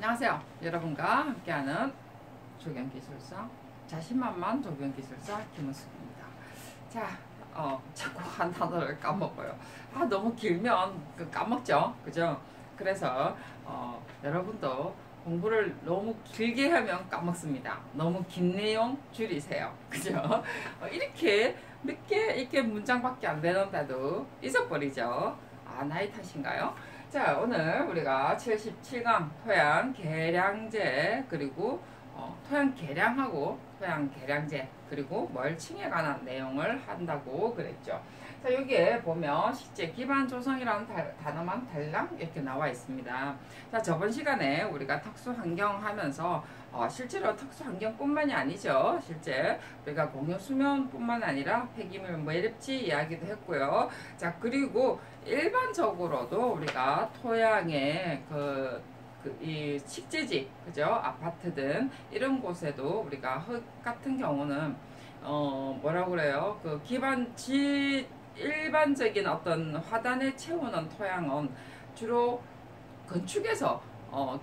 안녕하세요. 여러분과 함께하는 조경기술사 자신만만 조경기술사 김은숙입니다. 자, 자꾸 한 단어를 까먹어요. 너무 길면 까먹죠, 그죠? 그래서 여러분도 공부를 너무 길게 하면 까먹습니다. 너무 긴 내용 줄이세요, 그죠? 이렇게 몇 개 이렇게 문장밖에 안 되는데도 잊어버리죠. 나이 탓인가요? 자, 오늘 우리가 77강 토양 계량제 그리고 토양 계량하고 토양 계량제 그리고 멀칭에 관한 내용을 한다고 그랬죠. 자, 여기에 보면 식재 기반 조성이라는 단어만 달랑 이렇게 나와 있습니다. 자, 저번 시간에 우리가 특수환경 하면서 실제로 특수환경뿐만이 아니죠. 실제 우리가 공유 수면뿐만 아니라 폐기물 매립지 이야기도 했고요. 자, 그리고 일반적으로도 우리가 토양의 이 식재지, 그죠? 아파트든 이런 곳에도 우리가 흙 같은 경우는 뭐라고 그래요? 일반적인 어떤 화단에 채우는 토양은 주로 건축에서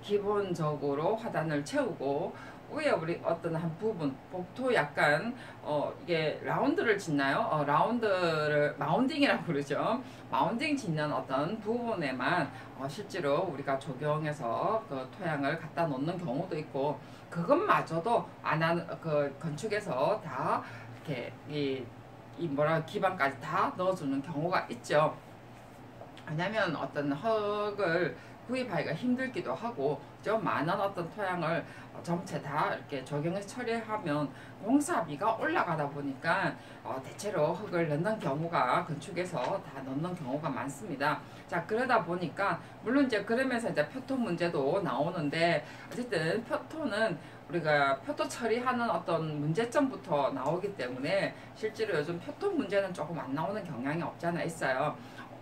기본적으로 화단을 채우고 위에 우리 어떤 한 부분 복토 약간 이게 라운드를 짓나요? 라운드를 마운딩이라고 그러죠. 마운딩 짓는 어떤 부분에만 실제로 우리가 적용해서 그 토양을 갖다 놓는 경우도 있고, 그것마저도 안 하는 건축에서 다 이렇게 이 뭐라 기반까지 다 넣어주는 경우가 있죠. 왜냐면 어떤 흙을 구입하기가 힘들기도 하고, 좀 많은 어떤 토양을 전체 다 이렇게 적용해서 처리하면 공사비가 올라가다 보니까 대체로 흙을 넣는 경우가 건축에서 다 넣는 경우가 많습니다. 자, 그러다 보니까 물론 이제 그러면서 이제 표토 문제도 나오는데, 어쨌든 표토는 우리가 표토 처리하는 어떤 문제점부터 나오기 때문에 실제로 요즘 표토 문제는 조금 안 나오는 경향이 없잖아 있어요.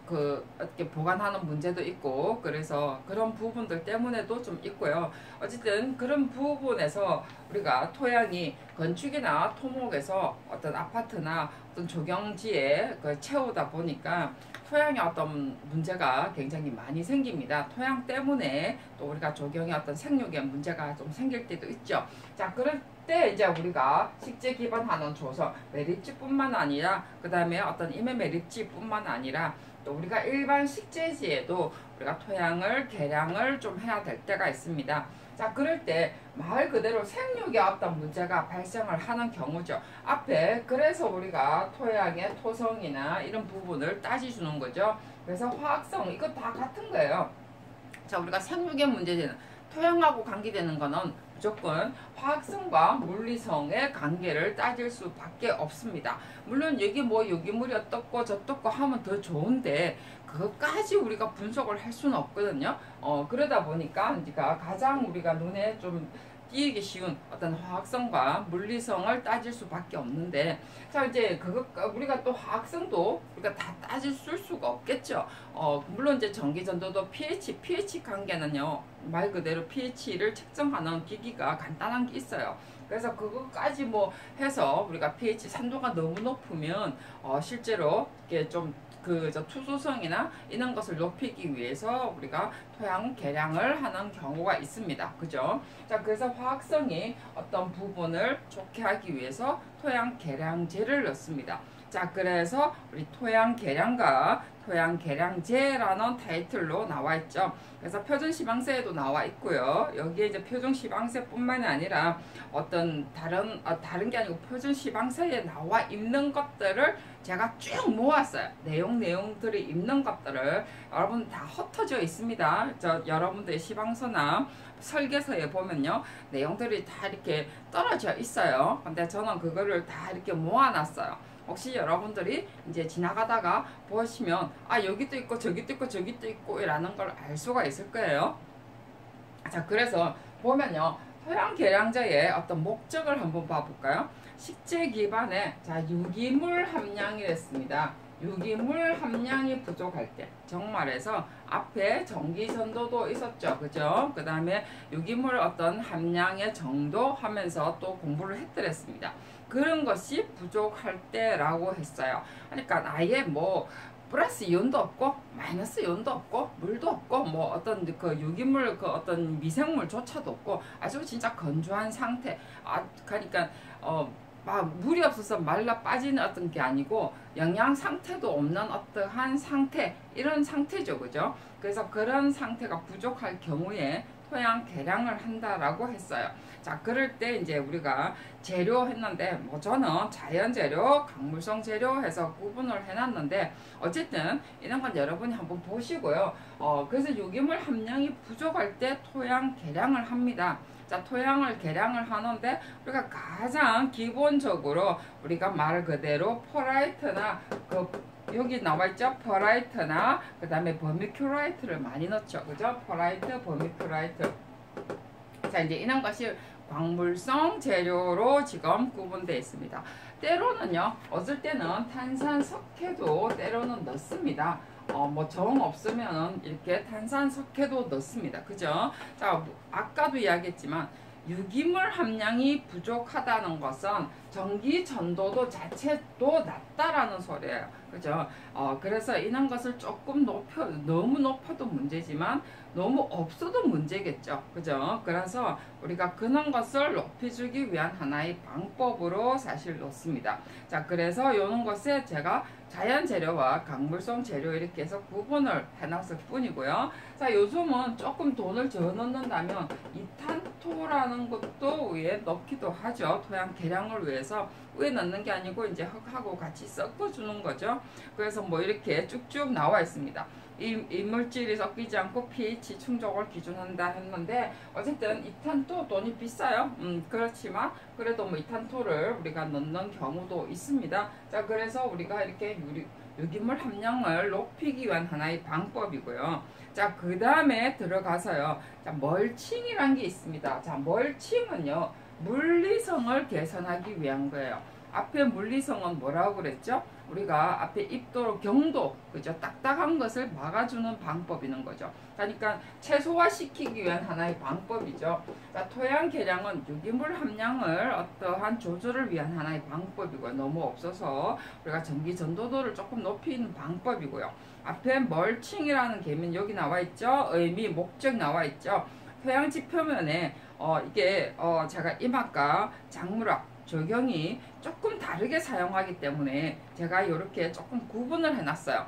어떻게 보관하는 문제도 있고, 그래서 그런 부분들 때문에도 좀 있고요. 어쨌든 그런 부분에서 우리가 토양이 건축이나 토목에서 어떤 아파트나 어떤 조경지에 채우다 보니까 토양에 어떤 문제가 굉장히 많이 생깁니다. 토양 때문에 또 우리가 조경에 어떤 생육에 문제가 좀 생길 때도 있죠. 자, 그럴 때 이제 우리가 식재 기반하는 조성, 매립지뿐만 아니라 그 다음에 어떤 임해 매립지뿐만 아니라 또 우리가 일반 식재지에도 우리가 토양을 계량을 좀 해야 될 때가 있습니다. 자, 그럴 때 말 그대로 생육의 어떤 문제가 발생을 하는 경우죠. 앞에 그래서 우리가 토양의 토성이나 이런 부분을 따지주는 거죠. 그래서 화학성 이거 다 같은 거예요. 자, 우리가 생육의 문제는 토양하고 관계되는 거는 무조건 화학성과 물리성의 관계를 따질 수밖에 없습니다. 물론 여기 뭐 유기물이 어떻고 저떻고 하면 더 좋은데 그것까지 우리가 분석을 할 수는 없거든요. 그러다 보니까 가장 우리가 눈에 좀 띄기 쉬운 어떤 화학성과 물리성을 따질 수밖에 없는데, 자, 이제 우리가 또 화학성도 우리가 다 따질 수가 없겠죠. 물론 이제 전기전도도 pH 관계는요, 말 그대로 pH를 측정하는 기기가 간단한 게 있어요. 그래서 그것까지 뭐 해서 우리가 pH 산도가 너무 높으면 실제로 이게 좀 투수성이나 이런 것을 높이기 위해서 우리가 토양 계량을 하는 경우가 있습니다. 그죠? 자, 그래서 화학성이 어떤 부분을 좋게 하기 위해서 토양 계량제를 넣습니다. 자, 그래서 우리 토양 계량과 토양 계량제라는 타이틀로 나와 있죠. 그래서 표준시방세에도 나와 있고요. 여기에 이제 표준시방세뿐만이 아니라 어떤 다른 게 아니고 표준시방세에 나와 있는 것들을 제가 쭉 모았어요. 내용들이 있는 것들을 여러분 다 흩어져 있습니다. 여러분들의 시방서나 설계서에 보면요, 내용들이 다 이렇게 떨어져 있어요. 근데 저는 그거를 다 이렇게 모아놨어요. 혹시 여러분들이 이제 지나가다가 보시면 여기도 있고 저기도 있고 저기도 있고 라는 걸 알 수가 있을 거예요. 자, 그래서 보면요, 토양 계량제의 어떤 목적을 한번 봐볼까요? 식재 기반에 유기물 함량이 됐습니다. 유기물 함량이 부족할 때, 정말해서 앞에 전기전도도 있었죠, 그죠? 그 다음에 유기물 어떤 함량의 정도 하면서 또 공부를 했더랬습니다. 그런 것이 부족할 때라고 했어요. 그러니까 아예 뭐 플러스 이온도 없고 마이너스 이온도 없고 물도 없고 뭐 어떤 그 유기물 그 어떤 미생물조차도 없고 아주 진짜 건조한 상태. 그러니까 막 물이 없어서 말라 빠지는 어떤 게 아니고 영양 상태도 없는 어떠한 상태, 이런 상태죠, 그죠? 그래서 그런 상태가 부족할 경우에 토양 개량을 한다라고 했어요. 자, 그럴 때 이제 우리가 재료 했는데 뭐 저는 자연 재료, 강물성 재료 해서 구분을 해놨는데 어쨌든 이런 건 여러분이 한번 보시고요. 그래서 유기물 함량이 부족할 때 토양 개량을 합니다. 자, 토양을 개량을 하는데 우리가 가장 기본적으로 우리가 말 그대로 퍼라이트나 여기 나와있죠? 퍼라이트나 그 다음에 버미큐라이트를 많이 넣죠. 그죠? 퍼라이트, 버미큐라이트. 자, 이제 이런 것이 광물성 재료로 지금 구분되어 있습니다. 때로는요, 어떨 때는 탄산석회도 때로는 넣습니다. 뭐 정 없으면 이렇게 탄산석회도 넣습니다. 그죠? 자, 아까도 이야기했지만 유기물 함량이 부족하다는 것은 전기 전도도 자체도 낮다라는 소리예요. 그죠? 그래서 이런 것을 조금 너무 높아도 문제지만 너무 없어도 문제겠죠. 그죠? 그래서 우리가 그런 것을 높여주기 위한 하나의 방법으로 사실 놓습니다. 자, 그래서 이런 것에 제가 자연 재료와 강물성 재료 이렇게 해서 구분을 해놨을 뿐이고요. 자, 요즘은 조금 돈을 더 넣는다면 이탄토라는 것도 위에 넣기도 하죠. 토양 개량을 위해서 위에 넣는 게 아니고 이제 흙하고 같이 섞어주는 거죠. 그래서 뭐 이렇게 쭉쭉 나와 있습니다. 이 물질이 섞이지 않고 pH 충족을 기준한다 했는데 어쨌든 이탄토 돈이 비싸요. 그렇지만 그래도 뭐 이탄토를 우리가 넣는 경우도 있습니다. 자, 그래서 우리가 이렇게 유기물 함량을 높이기 위한 하나의 방법이고요. 자, 그 다음에 들어가서요. 자, 멀칭이란 게 있습니다. 자, 멀칭은요, 물리성을 개선하기 위한 거예요. 앞에 물리성은 뭐라고 그랬죠? 우리가 앞에 입도, 경도, 그죠? 딱딱한 것을 막아주는 방법이는 거죠. 그러니까 최소화시키기 위한 하나의 방법이죠. 자, 토양 개량은 유기물 함량을 어떠한 조절을 위한 하나의 방법이고요. 너무 없어서 우리가 전기 전도도를 조금 높이는 방법이고요. 앞에 멀칭이라는 개념 여기 나와 있죠. 의미, 목적 나와 있죠. 토양지 표면에 이게 제가 임학과 작물학 적용이 조금 다르게 사용하기 때문에 제가 이렇게 조금 구분을 해놨어요.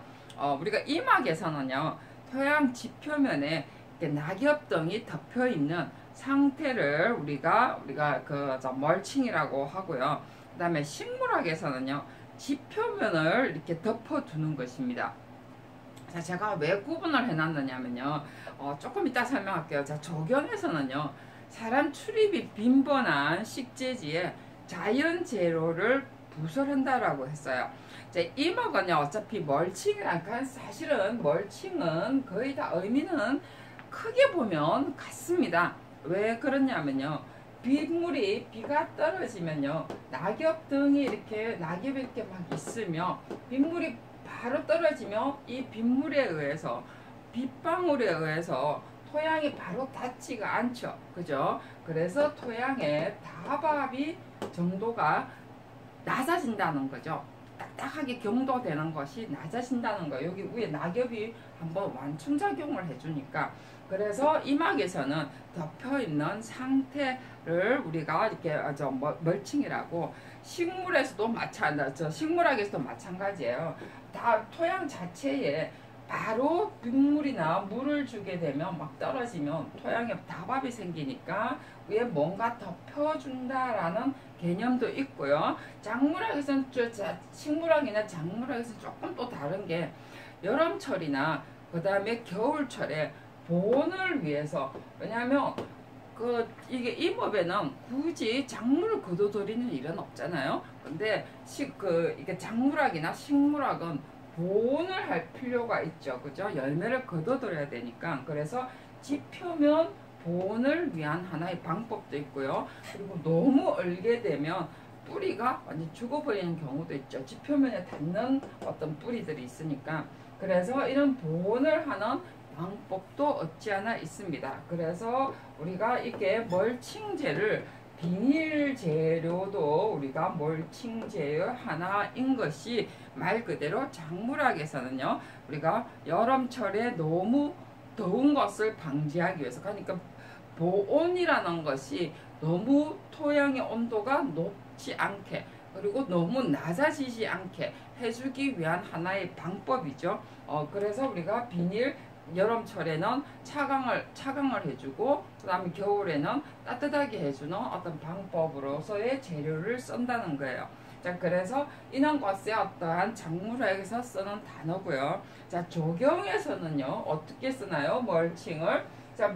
우리가 임학에서는요, 토양 지표면에 낙엽 등이 덮여 있는 상태를 우리가 멀칭이라고 하고요. 그 다음에 식물학에서는요, 지표면을 이렇게 덮어두는 것입니다. 자, 제가 왜 구분을 해놨느냐면요, 조금 이따 설명할게요. 자, 적용에서는요, 사람 출입이 빈번한 식재지에 자연 재료를 부설한다라고 했어요. 이제 임업은요, 어차피 멀칭이라니까 사실은 멀칭은 거의 다 의미는 크게 보면 같습니다. 왜 그러냐면요, 비가 떨어지면요, 낙엽 등이 낙엽이 이렇게 막 있으며 빗물이 바로 떨어지면 이 빗물에 의해서 빗방울에 의해서 토양이 바로 닿지가 않죠. 그죠? 그래서 토양의 다밥이 정도가 낮아진다는 거죠. 딱딱하게 경도되는 것이 낮아진다는 거예요. 여기 위에 낙엽이 한번 완충작용을 해주니까. 그래서 임학에서는 덮여있는 상태를 우리가 이렇게 멀칭이라고, 식물학에서도 마찬가지예요. 다 토양 자체에 바로 빗물이나 물을 주게 되면 막 떨어지면 토양에 다밥이 생기니까 위에 뭔가 덮여준다라는 개념도 있고요. 작물학에서는 식물학이나 작물학에서는 조금 또 다른 게 여름철이나 그 다음에 겨울철에 보온을 위해서, 왜냐하면 이게 임업에는 굳이 작물을 거둬들이는 일은 없잖아요. 근데 이게 작물학이나 식물학은 보온을 할 필요가 있죠. 그죠? 열매를 거둬들여야 되니까. 그래서 지표면 보온을 위한 하나의 방법도 있고요. 그리고 너무 얼게 되면 뿌리가 완전 죽어버리는 경우도 있죠. 지표면에 닿는 어떤 뿌리들이 있으니까. 그래서 이런 보온을 하는 방법도 없지 않아 있습니다. 그래서 우리가 이게 멀칭제를 비닐 재료도 우리가 멀칭 재료 하나인 것이 말 그대로 작물학에서는요, 우리가 여름철에 너무 더운 것을 방지하기 위해서, 그러니까 보온이라는 것이 너무 토양의 온도가 높지 않게, 그리고 너무 낮아지지 않게 해주기 위한 하나의 방법이죠. 그래서 우리가 비닐 여름철에는 차강을 해주고, 그 다음에 겨울에는 따뜻하게 해주는 어떤 방법으로서의 재료를 쓴다는 거예요. 자, 그래서 이런 것에 어떠한 작물학에서 쓰는 단어고요. 자, 조경에서는요, 어떻게 쓰나요? 멀칭을. 자,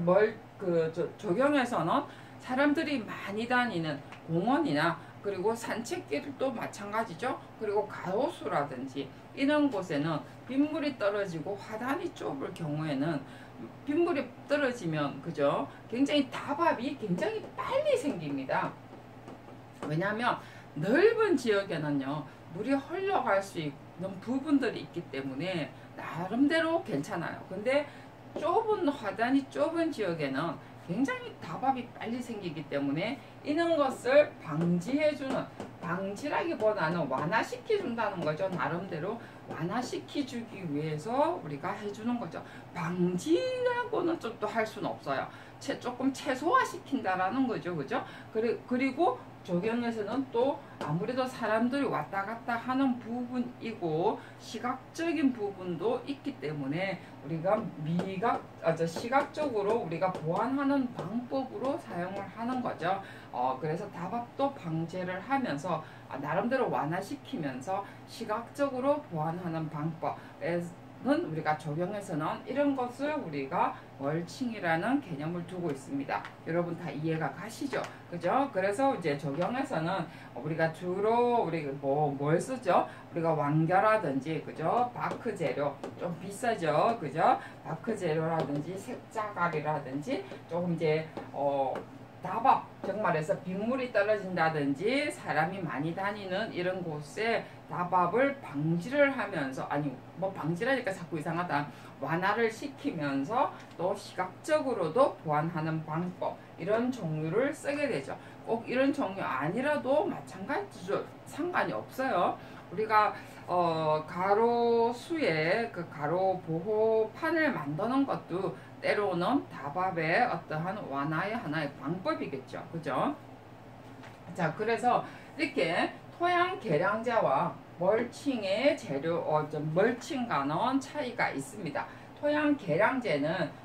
조경에서는 사람들이 많이 다니는 공원이나 그리고 산책길도 마찬가지죠. 그리고 가로수라든지 이런 곳에는 빗물이 떨어지고 화단이 좁을 경우에는, 빗물이 떨어지면 그죠, 굉장히 다밥이 굉장히 빨리 생깁니다. 왜냐하면 넓은 지역에는요, 물이 흘러갈 수 있는 부분들이 있기 때문에 나름대로 괜찮아요. 근데 좁은 화단이 좁은 지역에는 굉장히 다밥이 빨리 생기기 때문에 이런 것을 방지해주는, 방지라기보다는 완화시켜준다는 거죠. 나름대로 완화시켜주기 위해서 우리가 해주는 거죠. 방지라고는 좀 또 할 수는 없어요. 조금 최소화시킨다라는 거죠. 그죠? 그리고 조경에서는 또 아무래도 사람들이 왔다 갔다 하는 부분이고 시각적인 부분도 있기 때문에 우리가 시각적으로 우리가 보완하는 방법으로 사용을 하는 거죠. 그래서 다밥도 방제를 하면서 나름대로 완화시키면서 시각적으로 보완하는 방법에는 우리가 조경에서는 이런 것을 우리가 멀칭이라는 개념을 두고 있습니다. 여러분 다 이해가 가시죠? 그죠? 그래서 이제 조경에서는 우리가 주로 뭘 쓰죠? 우리가 완겨라든지, 그죠? 바크 재료 좀 비싸죠? 그죠? 바크 재료라든지 색자갈이라든지 조금 이제 다밥, 정말해서 빗물이 떨어진다든지 사람이 많이 다니는 이런 곳에 다밥을 방지를 하면서, 아니 뭐 방지라니까 자꾸 이상하다, 완화를 시키면서 또 시각적으로도 보완하는 방법, 이런 종류를 쓰게 되죠. 꼭 이런 종류 아니라도 마찬가지죠. 상관이 없어요. 우리가 가로수에 그 가로 보호판을 만드는 것도 때로는 다밥의 어떠한 완화의 하나의 방법이겠죠. 그죠? 자, 그래서 이렇게 토양 계량제와 멀칭의 재료, 멀칭과는 차이가 있습니다. 토양 계량제는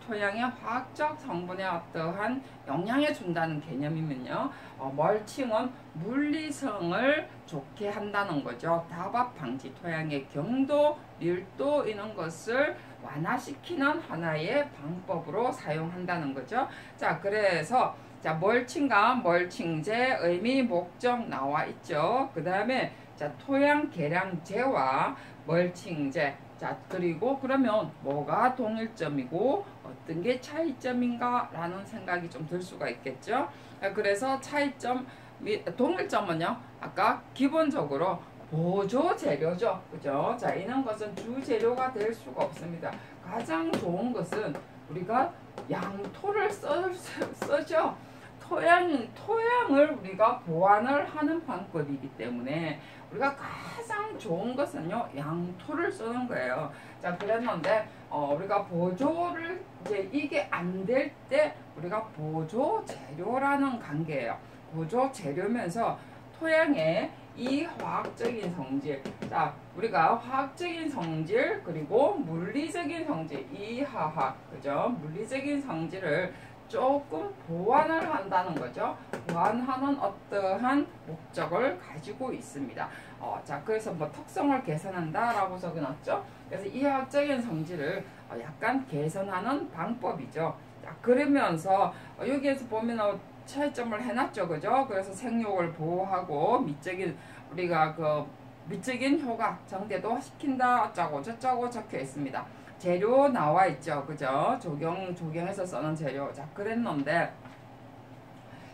토양의 화학적 성분에 어떠한 영향을 준다는 개념이면요, 멀칭은 물리성을 좋게 한다는 거죠. 다밥 방지, 토양의 경도, 밀도 이런 것을 완화시키는 하나의 방법으로 사용한다는 거죠. 자, 그래서 멀칭과 멀칭제 의미 목적 나와 있죠. 그 다음에 토양 계량제와 멀칭제. 자, 그리고 그러면 뭐가 동일점이고 어떤 게 차이점인가 라는 생각이 좀 들 수가 있겠죠. 그래서 동일점은요, 아까 기본적으로 보조 재료죠. 그죠? 자, 이런 것은 주 재료가 될 수가 없습니다. 가장 좋은 것은 우리가 양토를 쓰죠. 토양을 우리가 보완을 하는 방법이기 때문에 우리가 가장 좋은 것은요, 양토를 쓰는 거예요. 자, 그랬는데 우리가 보조를 이게 안 될 때 우리가 보조 재료라는 관계예요. 보조 재료면서 토양의 이 화학적인 성질, 자, 우리가 화학적인 성질 그리고 물리적인 성질, 이 화학, 그죠? 물리적인 성질을 조금 보완을 한다는 거죠. 보완하는 어떠한 목적을 가지고 있습니다. 자, 그래서 뭐 특성을 개선한다 라고 적어놨죠. 그래서 이 화학적인 성질을 약간 개선하는 방법이죠. 자, 그러면서 여기에서 보면 차이점을 해놨죠. 그죠? 그래서 생육을 보호하고 우리가 미적인 효과 정대도 시킨다 어쩌고 저쩌고 적혀 있습니다. 재료 나와 있죠. 그죠? 조경에서 쓰는 재료. 자, 그랬는데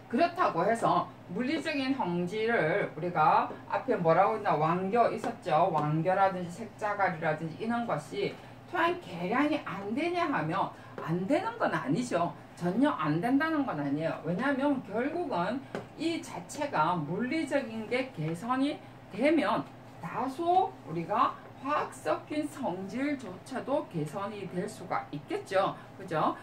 그렇다고 해서 물리적인 성질을 우리가 앞에 뭐라고 했나, 완겨 있었죠. 완겨라든지 색자갈이라든지 이런 것이 토양 개량이 안 되냐 하면 안 되는 건 아니죠. 전혀 안 된다는 건 아니에요. 왜냐하면 결국은 이 자체가 물리적인 게 개선이 되면 다소 우리가 화학 섞인 성질조차도 개선이 될 수가 있겠죠. 그죠?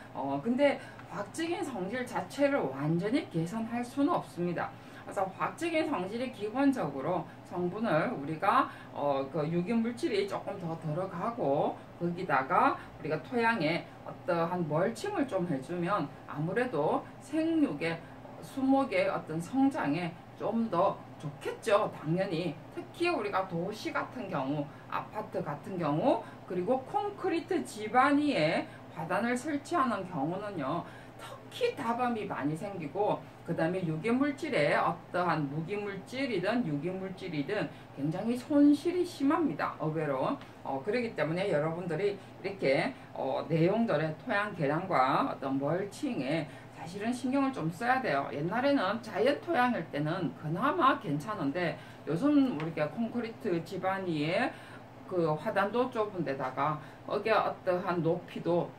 근데 화학적인 성질 자체를 완전히 개선할 수는 없습니다. 그래서 화학적인 성질이 기본적으로 성분을 우리가 그 유기물질이 조금 더 들어가고 거기다가 우리가 토양에 어떠한 멀칭을 좀 해주면 아무래도 생육의 수목의 어떤 성장에 좀 더 좋겠죠. 당연히 특히 우리가 도시 같은 경우 아파트 같은 경우 그리고 콘크리트 집안 위에 화단을 설치하는 경우는요 특히 다밤이 많이 생기고 그 다음에 유기물질에 어떠한 무기물질이든 유기물질이든 굉장히 손실이 심합니다. 의외로 그렇기 때문에 여러분들이 이렇게 내용들의 토양 개량과 어떤 멀칭에 사실은 신경을 좀 써야 돼요. 옛날에는 자연 토양일 때는 그나마 괜찮은데 요즘 우리가 콘크리트 집안 위에 그 화단도 좁은 데다가 거기에 어떠한 높이도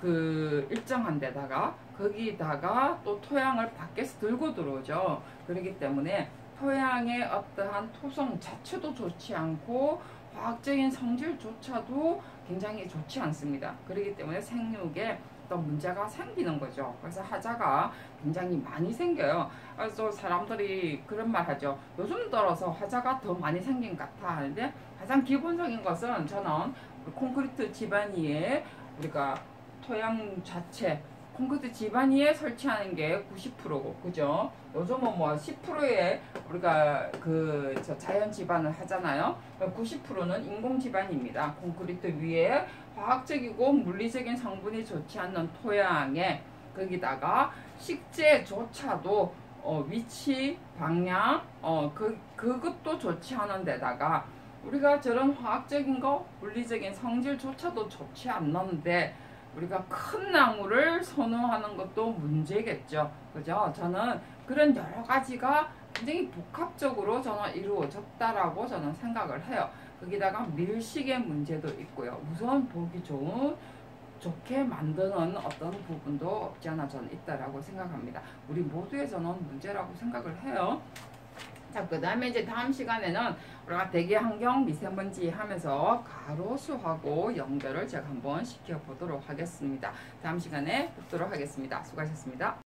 그 일정한 데다가 거기다가 또 토양을 밖에서 들고 들어오죠. 그렇기 때문에 토양의 어떠한 토성 자체도 좋지 않고 화학적인 성질조차도 굉장히 좋지 않습니다. 그렇기 때문에 생육에 어떤 문제가 생기는 거죠. 그래서 하자가 굉장히 많이 생겨요. 그래서 사람들이 그런 말 하죠. 요즘 들어서 하자가 더 많이 생긴 것 같아 하는데 가장 기본적인 것은 저는 콘크리트 집안 위에 우리가 토양 자체 콘크리트 집안 위에 설치하는 게 90%고 그죠? 요즘은 뭐 10%의 우리가 그 자연 집안을 하잖아요. 90%는 인공 집안입니다. 콘크리트 위에 화학적이고 물리적인 성분이 좋지 않는 토양에 거기다가 식재조차도 위치 방향 그것도 좋지 않은 데다가 우리가 저런 화학적인 거 물리적인 성질조차도 좋지 않는데 우리가 큰 나무를 선호하는 것도 문제겠죠. 그죠? 저는 그런 여러 가지가 굉장히 복합적으로 저는 이루어졌다라고 저는 생각을 해요. 거기다가 밀식의 문제도 있고요. 우선 보기 좋게 만드는 어떤 부분도 없지 않아 저는 있다라고 생각합니다. 우리 모두의 저는 문제라고 생각을 해요. 자, 그 다음에 이제 다음 시간에는 우리가 대기 환경 미세먼지 하면서 가로수하고 연결을 제가 한번 시켜보도록 하겠습니다. 다음 시간에 뵙도록 하겠습니다. 수고하셨습니다.